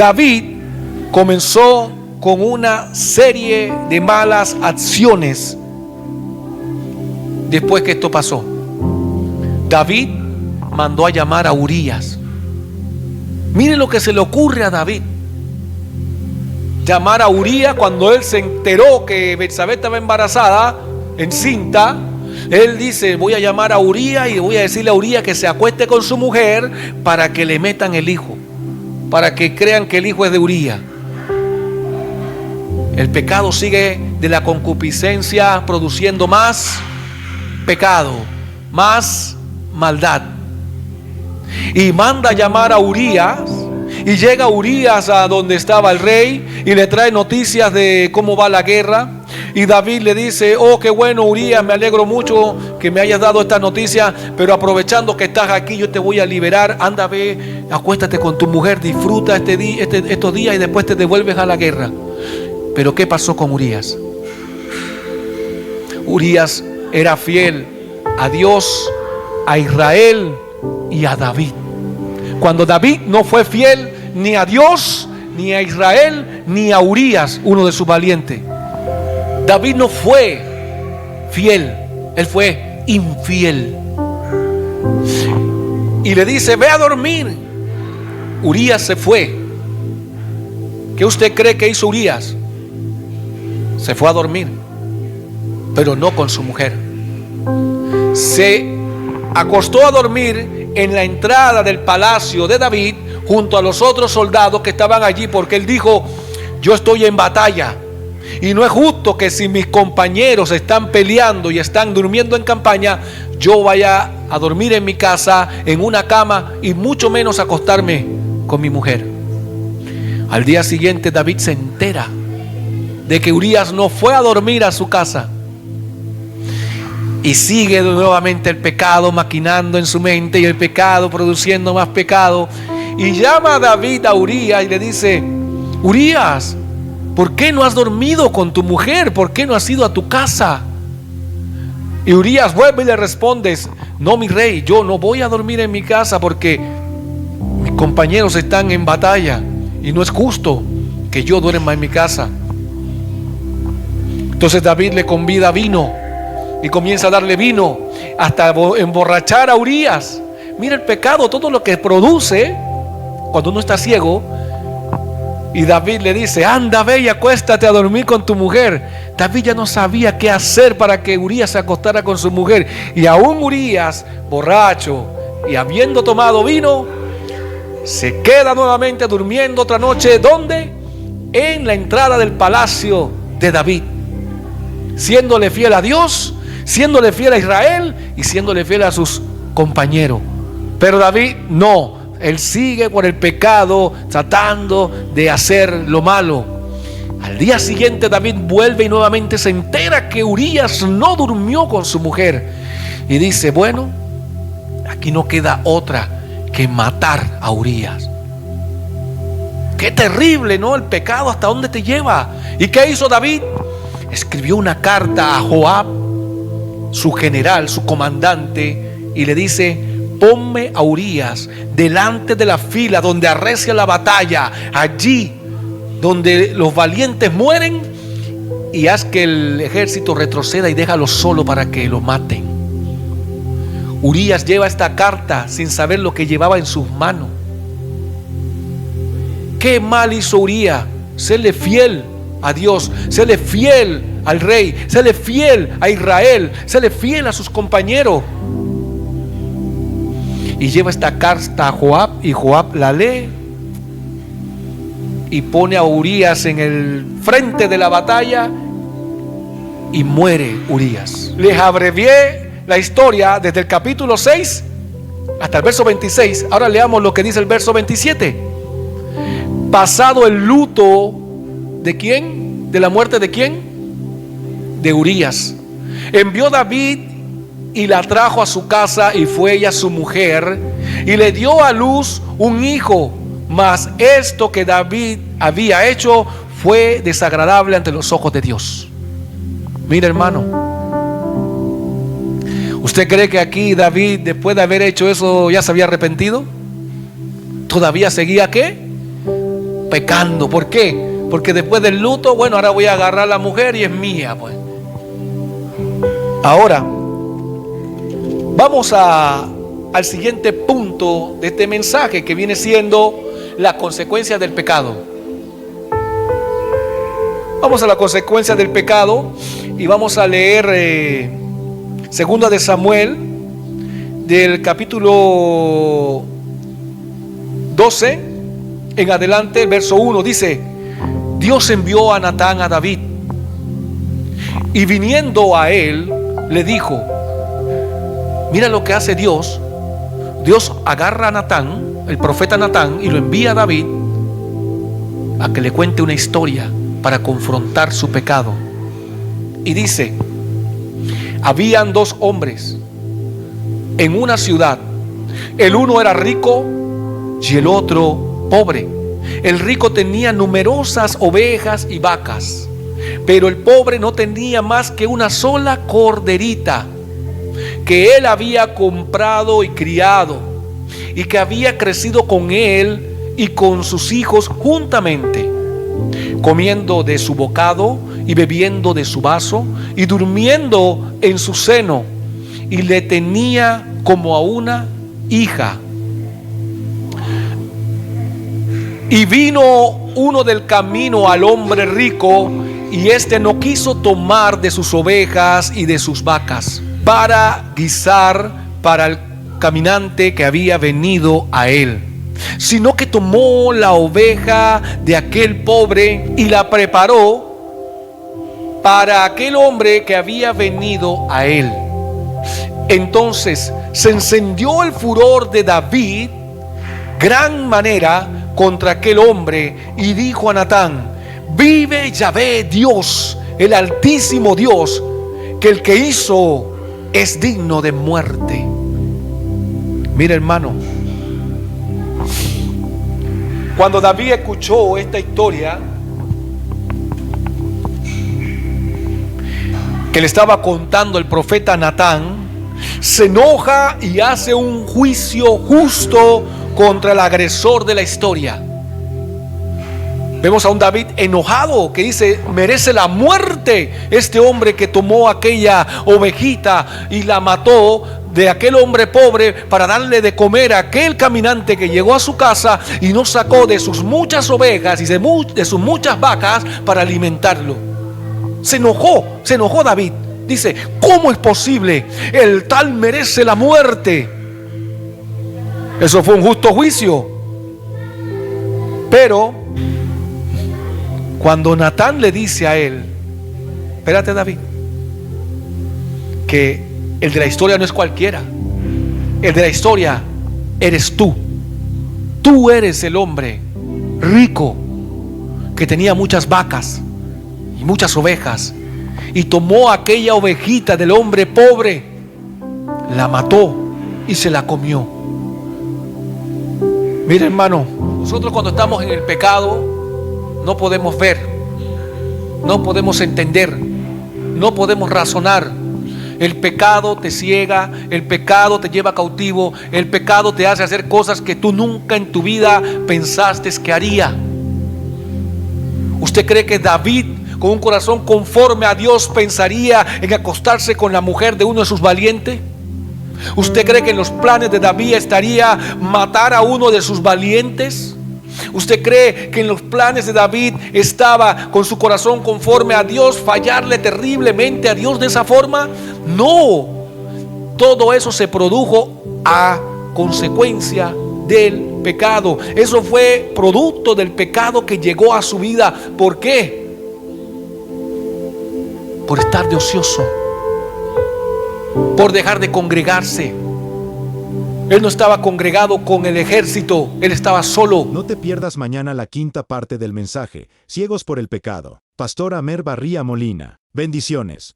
David comenzó con una serie de malas acciones después que esto pasó. David mandó a llamar a Urías. Miren lo que se le ocurre a David: llamar a Urías cuando él se enteró que Betsabé estaba embarazada, encinta. Él dice: voy a llamar a Urías y voy a decirle a Urías que se acueste con su mujer para que le metan el hijo, para que crean que el hijo es de Urías. El pecado sigue de la concupiscencia produciendo más pecado, más maldad. Y manda a llamar a Urías. Y llega Urías a donde estaba el rey y le trae noticias de cómo va la guerra. Y David le dice: oh, qué bueno, Urías, me alegro mucho que me hayas dado esta noticia, pero aprovechando que estás aquí, yo te voy a liberar. Anda, ve, acuéstate con tu mujer, disfruta estos días y después te devuelves a la guerra. Pero ¿qué pasó con Urías? Urías era fiel a Dios, a Israel y a David. Cuando David no fue fiel ni a Dios, ni a Israel, ni a Urías, uno de sus valientes. David no fue fiel, él fue infiel. Y le dice: ve a dormir. Urías se fue. ¿Qué usted cree que hizo Urías? Se fue a dormir, pero no con su mujer. Se acostó a dormir en la entrada del palacio de David junto a los otros soldados que estaban allí, porque él dijo: yo estoy en batalla y no es justo que si mis compañeros están peleando y están durmiendo en campaña, yo vaya a dormir en mi casa en una cama y mucho menos acostarme con mi mujer. Al día siguiente David se entera de que Urías no fue a dormir a su casa. Y sigue nuevamente el pecado maquinando en su mente, y el pecado produciendo más pecado. Y llama a David a Urías y le dice: Urías, ¿por qué no has dormido con tu mujer? ¿Por qué no has ido a tu casa? Y Urías vuelve y le responde: no, mi rey, yo no voy a dormir en mi casa porque mis compañeros están en batalla y no es justo que yo duerma en mi casa. Entonces David le convida vino y comienza a darle vino hasta emborrachar a Urías. Mira el pecado, todo lo que produce cuando uno está ciego. Y David le dice: anda, ve y acuéstate a dormir con tu mujer. David ya no sabía qué hacer para que Urías se acostara con su mujer. Y aún Urías, borracho y habiendo tomado vino, se queda nuevamente durmiendo otra noche. ¿Dónde? En la entrada del palacio de David, siéndole fiel a Dios, siéndole fiel a Israel y siéndole fiel a sus compañeros. Pero David no, él sigue por el pecado, tratando de hacer lo malo. Al día siguiente David vuelve y nuevamente se entera que Urías no durmió con su mujer. Y dice: bueno, aquí no queda otra que matar a Urías. Qué terrible, ¿no? El pecado, ¿hasta dónde te lleva? ¿Y qué hizo David? Escribió una carta a Joab, su general, su comandante, y le dice: ponme a Urías delante de la fila donde arrecia la batalla, allí donde los valientes mueren, y haz que el ejército retroceda y déjalo solo para que lo maten. Urías lleva esta carta sin saber lo que llevaba en sus manos. ¿Qué mal hizo Urías? Serle fiel a Dios, serle fiel al rey, serle fiel a Israel, serle fiel a sus compañeros. Y lleva esta carta a Joab, y Joab la lee y pone a Urías en el frente de la batalla, y muere Urías. Les abrevié la historia desde el capítulo 6 hasta el verso 26. Ahora leamos lo que dice el verso 27. Pasado el luto, ¿de quién? ¿De la muerte de quién? De Urías. Envió David y la trajo a su casa, y fue ella su mujer, y le dio a luz un hijo. Mas esto que David había hecho fue desagradable ante los ojos de Dios. Mira, hermano, ¿usted cree que aquí David, después de haber hecho eso, ya se había arrepentido? ¿Todavía seguía qué? pecando. ¿Por qué? Porque después del luto, bueno, ahora voy a agarrar a la mujer y es mía, pues. Ahora, vamos al siguiente punto de este mensaje, que viene siendo la consecuencia del pecado. Vamos a la consecuencia del pecado y vamos a leer Segunda de Samuel, del capítulo 12 en adelante, verso 1, dice: Dios envió a Natán a David, y viniendo a él, le dijo, mira lo que hace Dios. Dios agarra a Natán, el profeta Natán, y lo envía a David a que le cuente una historia para confrontar su pecado. Y dice: habían dos hombres en una ciudad. El uno era rico y el otro pobre. El rico tenía numerosas ovejas y vacas, pero el pobre no tenía más que una sola corderita que él había comprado y criado, y que había crecido con él y con sus hijos juntamente, comiendo de su bocado y bebiendo de su vaso y durmiendo en su seno, y le tenía como a una hija. Y vino uno del camino al hombre rico, y éste no quiso tomar de sus ovejas y de sus vacas para guisar para el caminante que había venido a él, sino que tomó la oveja de aquel pobre y la preparó para aquel hombre que había venido a él. Entonces se encendió el furor de David gran manera contra aquel hombre, y dijo a Natán: vive Yahvé Dios, el altísimo Dios, que el que hizo es digno de muerte. Mira, hermano, cuando David escuchó esta historia que le estaba contando el profeta Natán, se enoja y hace un juicio justo contra el agresor de la historia. Vemos a un David enojado que dice: merece la muerte este hombre que tomó aquella ovejita y la mató de aquel hombre pobre para darle de comer a aquel caminante que llegó a su casa y no sacó de sus muchas ovejas y de sus muchas vacas para alimentarlo. Se enojó David. Dice: ¿cómo es posible? El tal merece la muerte. Eso fue un justo juicio. Pero cuando Natán le dice a él: espérate, David, que el de la historia no es cualquiera. El de la historia eres tú. Tú eres el hombre rico que tenía muchas vacas y muchas ovejas, y tomó aquella ovejita del hombre pobre, la mató y se la comió. Mira, hermano, nosotros cuando estamos en el pecado no podemos ver, no podemos entender, no podemos razonar. El pecado te ciega, el pecado te lleva cautivo, el pecado te hace hacer cosas que tú nunca en tu vida pensaste que haría. ¿Usted cree que David, con un corazón conforme a Dios, pensaría en acostarse con la mujer de uno de sus valientes? ¿Usted cree que en los planes de David estaría matar a uno de sus valientes? ¿Usted cree que en los planes de David estaba, con su corazón conforme a Dios, fallarle terriblemente a Dios de esa forma? No. Todo eso se produjo a consecuencia del pecado. Eso fue producto del pecado que llegó a su vida. ¿Por qué? Por estar de ocioso, por dejar de congregarse. Él no estaba congregado con el ejército, él estaba solo. No te pierdas mañana la quinta parte del mensaje, Ciegos por el pecado. Pastor Amer Barría Molina. Bendiciones.